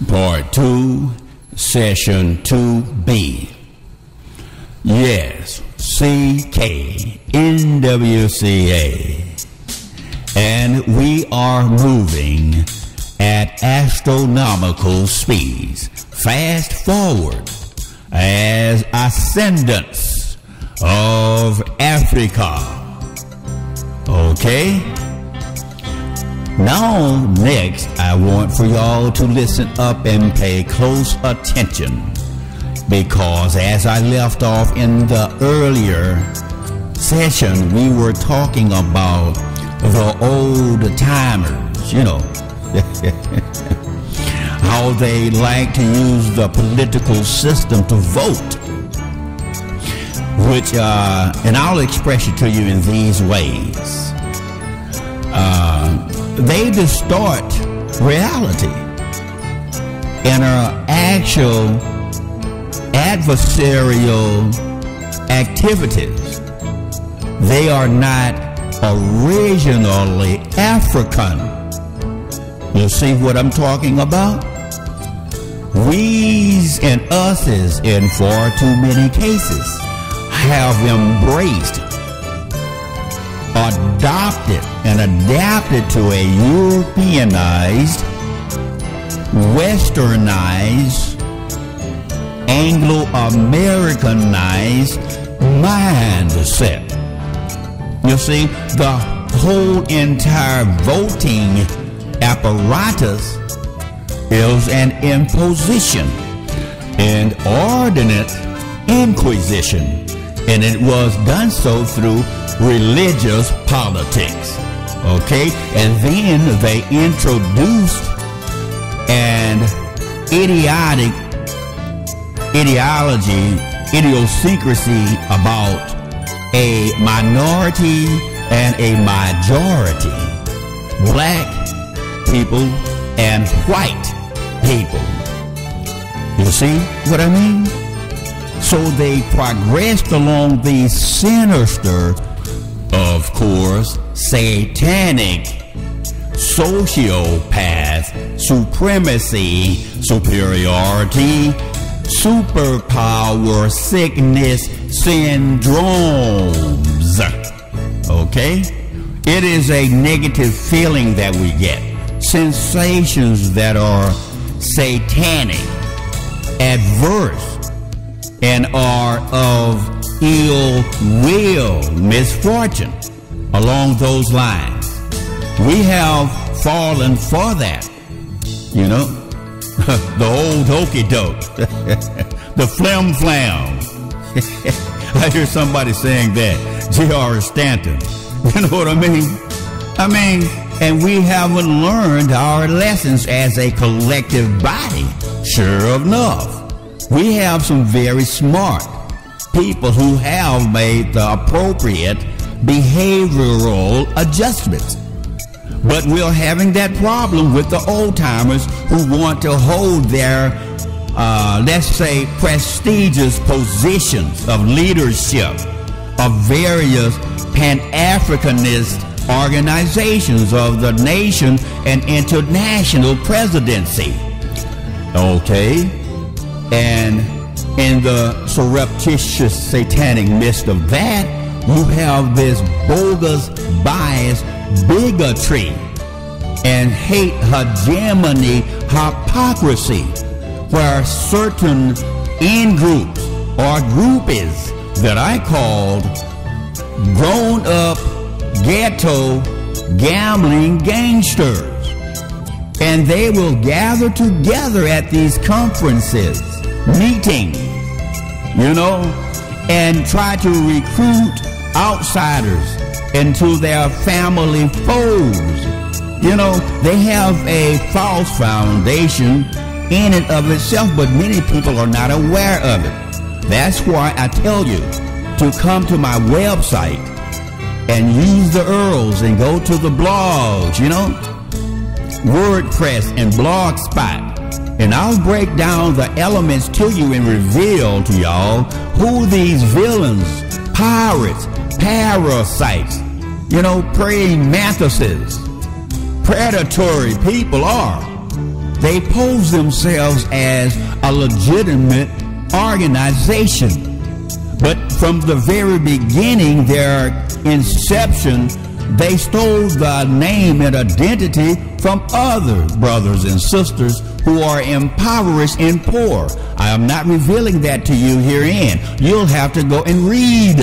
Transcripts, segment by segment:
Part 2, Session 2B. Yes, NWCA. And we are moving at astronomical speeds. Fast forward as ascendants of Africa. Okay? Now, next, I want for y'all to listen up and pay close attention, because as I left off in the earlier session, we were talking about the old timers, you know, how they like to use the political system to vote, which, and I'll express it to you in these ways. They distort reality and are actual adversarial activities. They are not originally African. You see what I'm talking about? We's and us's in far too many cases have embraced, adopted, and adapted to a Europeanized, westernized, Anglo-Americanized mindset. You see, the whole entire voting apparatus is an imposition, an ordinate inquisition, and it was done so through religious politics. Okay? And then they introduced an idiosyncrasy about a minority and a majority, black people and white people. You see what I mean? So they progressed along the sinister, of course, satanic, sociopath, supremacy, superiority, superpower, sickness, syndromes. Okay? It is a negative feeling that we get. Sensations that are satanic, adverse, and are of ill will, misfortune, along those lines. We have fallen for that, you know, the old hokey doke, the flim flam. I hear somebody saying that, J.R. Stanton. You know what I mean? And we haven't learned our lessons as a collective body. Sure enough, we have some very smart people who have made the appropriate behavioral adjustments. But we're having that problem with the old timers who want to hold their, let's say, prestigious positions of leadership of various Pan-Africanist organizations of the nation and international presidency. Okay? And in the surreptitious satanic midst of that, you have this bogus bias, bigotry, and hate hegemony hypocrisy, where certain in-groups or groupies that I called grown-up ghetto gambling gangsters, and they will gather together at these conferences, meetings, you know, and try to recruit outsiders into their family folds. You know, they have a false foundation in and of itself, but many people are not aware of it. That's why I tell you to come to my website and use the URLs and go to the blogs, you know, WordPress and Blogspot. And I'll break down the elements to you and reveal to y'all who these villains, pirates, parasites, you know, praying mantises, predatory people are. They pose themselves as a legitimate organization. But from the very beginning, their inception, they stole the name and identity from other brothers and sisters who are impoverished and poor. I am not revealing that to you herein. You'll have to go and read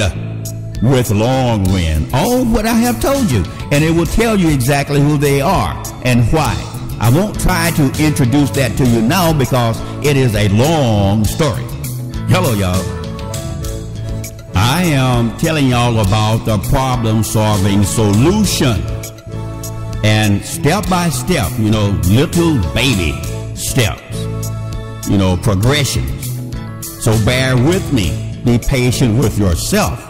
with Longwind all what I have told you, and it will tell you exactly who they are and why. I won't try to introduce that to you now because it is a long story. Hello, y'all. I am telling y'all about the problem-solving solution, and step by step, little baby steps, progressions. So bear with me. Be patient with yourself.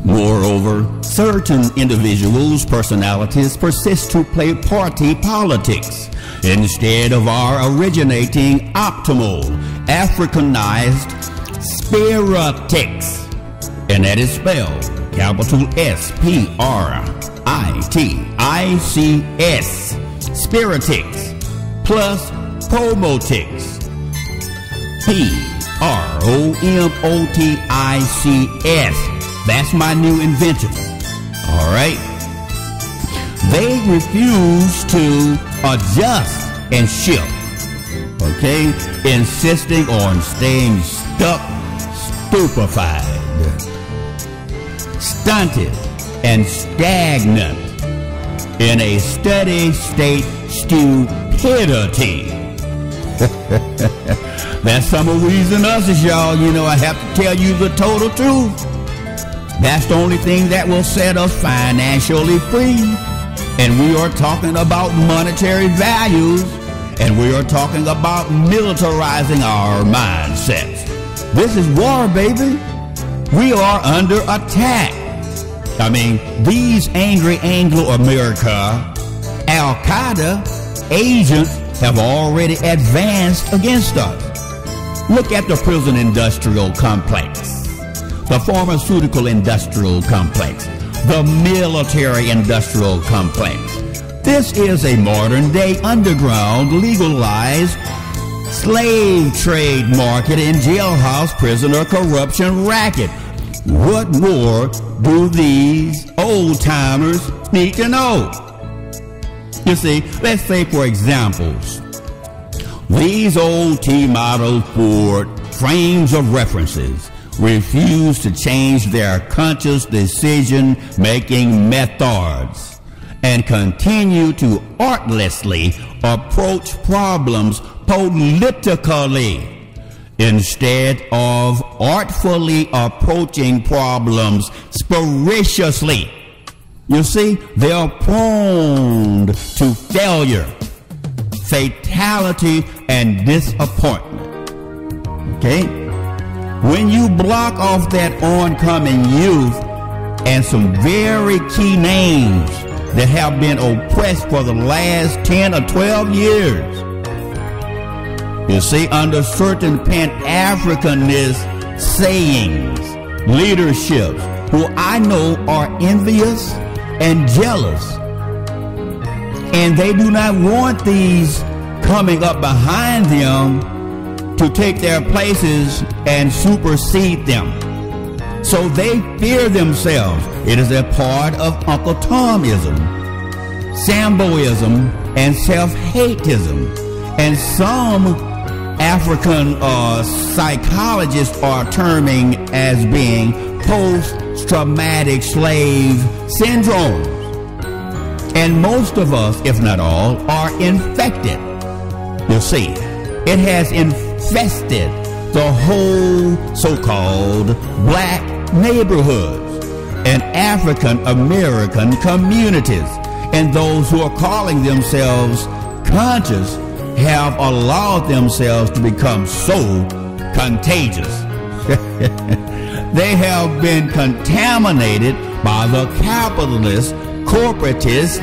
Moreover, certain individuals' personalities persist to play party politics instead of our originating optimal Africanized spiritics. And that is spelled capital S-P-R-I-T-I-C-S, spiritics, plus pomotics, P-R-O-M-O-T-I-C-S. That's my new invention. All right. They refuse to adjust and shift. Okay. Insisting on staying stuck, stupefied, stunted, and stagnant in a steady state stupidity. That's some of the reason us is y'all, I have to tell you the total truth. That's the only thing that will set us financially free. And we are talking about monetary values, and we are talking about militarizing our mindsets. This is war, baby. We are under attack. These angry Anglo-America, Al-Qaeda agents have already advanced against us. Look at the prison industrial complex, the pharmaceutical industrial complex, the military industrial complex. This is a modern day underground legalized slave trade market and jailhouse prisoner corruption racket. What more do these old timers need to know? You see, let's say for examples, these old T-model Ford frames of references refuse to change their conscious decision-making methods and continue to artlessly approach problems politically instead of artfully approaching problems spirituously. You see, they are prone to failure, fatality, and disappointment. Okay? When you block off that oncoming youth and some very key names that have been oppressed for the last 10 or 12 years, you see, under certain Pan-Africanist sayings, leaderships who I know are envious and jealous, and they do not want these coming up behind them to take their places and supersede them. So they fear themselves. It is a part of Uncle Tomism, Samboism, and self-hateism. And some African psychologists are terming as being post-traumatic slave syndrome. And most of us, if not all, are infected. You see, it has infested the whole so-called black neighborhoods and African American communities. And those who are calling themselves conscious have allowed themselves to become so contagious. They have been contaminated by the capitalist, corporatist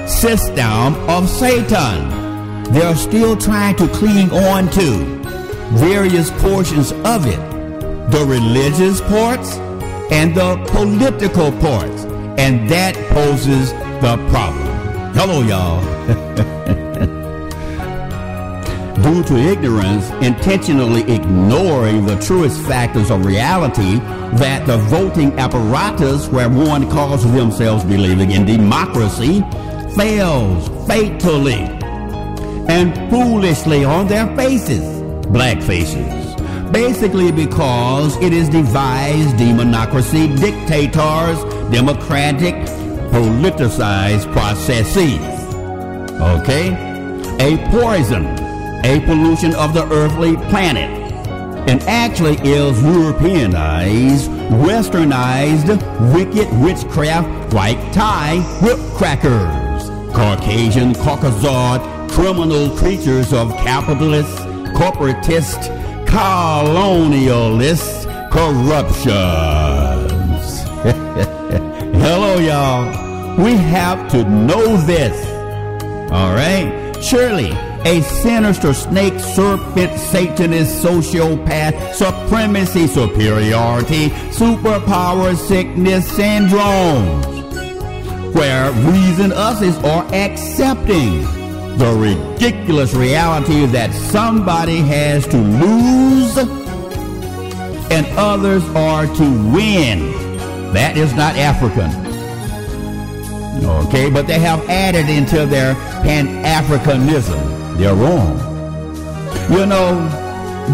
system of Satan. They are still trying to cling on to various portions of it, the religious parts and the political parts, and that poses the problem. Hello, y'all. due to ignorance, intentionally ignoring the truest factors of reality, that the voting apparatus, where one calls themselves believing in democracy, fails fatally and foolishly on their faces, black faces, basically because it is devised democracy, dictators, democratic, politicized processes. Okay? A poison, a pollution of the earthly planet, and actually is Europeanized, westernized, wicked witchcraft like Thai whip crackers, Caucasian Caucasoid, criminal creatures of capitalist, corporatist, colonialist corruptions. Hello, y'all. We have to know this. All right? Surely, a sinister snake, serpent, satanist, sociopath, supremacy, superiority, superpower, sickness, syndromes, where reason us's are accepting the ridiculous reality that somebody has to lose and others are to win. That is not African. Okay, but they have added into their Pan-Africanism. They're wrong. You know,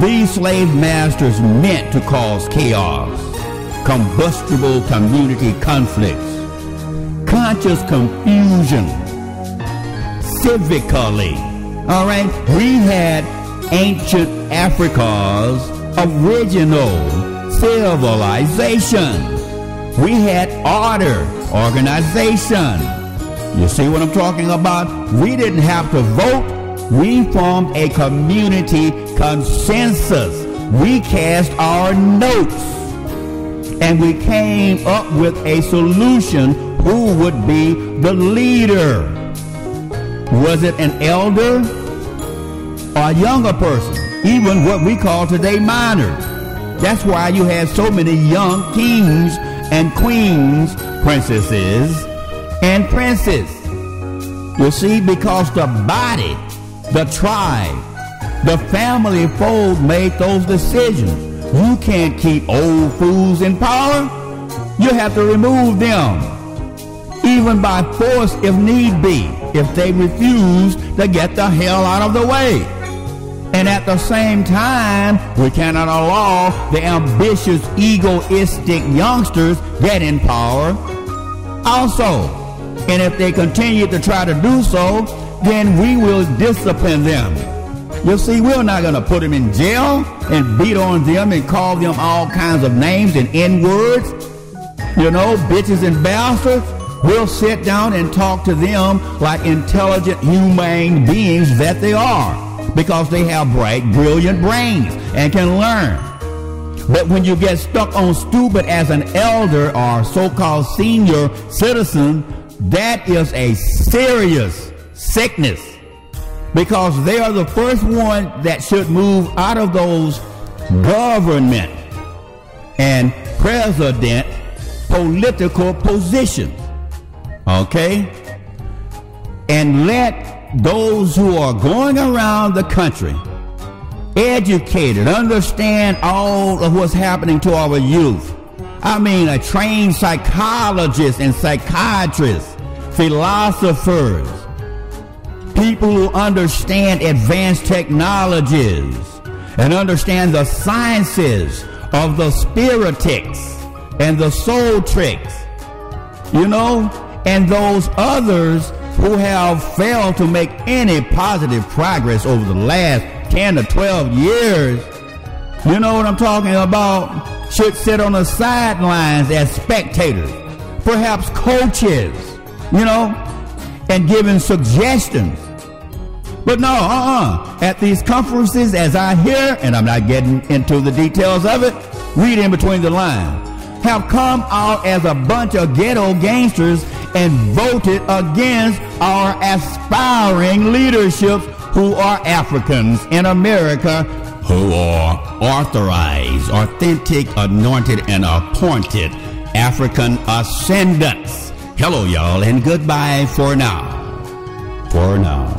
these slave masters meant to cause chaos, combustible community conflicts, conscious confusion, civically. All right, we had ancient Africa's original civilization. We had order, organization. You see what I'm talking about? We didn't have to vote. We formed a community consensus. We cast our notes. And we came up with a solution. Who would be the leader? Was it an elder or a younger person? Even what we call today minors. That's why you had so many young kings and queens, princesses and princes. You see, because the body, the tribe, the family fold made those decisions. You can't keep old fools in power. You have to remove them, even by force if need be, if they refuse to get the hell out of the way. And at the same time, we cannot allow the ambitious, egoistic youngsters get in power also. And if they continue to try to do so, then we will discipline them. You see, we're not going to put them in jail and beat on them and call them all kinds of names and N-words, you know, bitches and bastards. We'll sit down and talk to them like intelligent, humane beings that they are, because they have bright, brilliant brains and can learn. But when you get stuck on stupid as an elder or so-called senior citizen, that is a serious sickness, because they are the first one that should move out of those government and president political positions, okay? And let those who are going around the country, educated, understand all of what's happening to our youth. I mean, a trained psychologist and psychiatrists, philosophers, people who understand advanced technologies and understand the sciences of the spiritics and the soul tricks, you know, and those others who have failed to make any positive progress over the last 10 to 12 years, you know what I'm talking about, should sit on the sidelines as spectators, perhaps coaches, you know, and giving suggestions. But no, at these conferences, as I hear, and I'm not getting into the details of it, read in between the lines, have come out as a bunch of ghetto gangsters and voted against our aspiring leaderships who are Africans in America, who are authorized, authentic, anointed, and appointed African ascendants. Hello, y'all, and goodbye for now. For now.